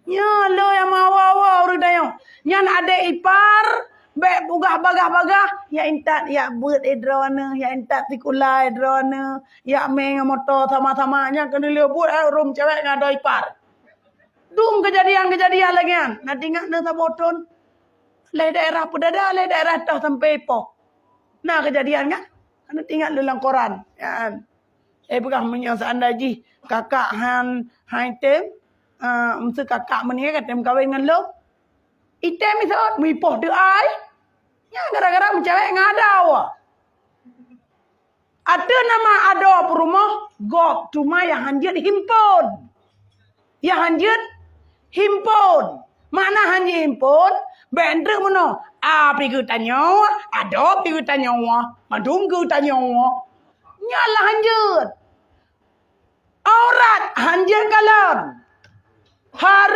Ya lo yang mawa-wa orang dayang. Nyan ada ipar, bek bugah bagah-bagah, ya intat ya buat edrona, ya intat tikula edrona, ya meng motor sama-samanya kena dia buat rum cewek ngado ipar. Dum kejadian-kejadian lagi kan. Nak tinggal nak taboton. Le daerah pedada, le daerah tah sampai po. Nah kejadian kan? Nak tinggal dalam koran, ya kan. Bukan menyang ji kakak han item mesti kakak meni katem kahwin dengan lo. Item isot mipoh de ai. Ya gara-gara mencewek ngadau. Ada nama ado perumah gop cuma yang hanjut himpun. Yang hanjut himpun. Mana hanjut himpun? Bendre mono. Pergi tanya, ada pergi tanya, madum ke tanya. Nyala hanjut. Aurat hanjut kalam. Hari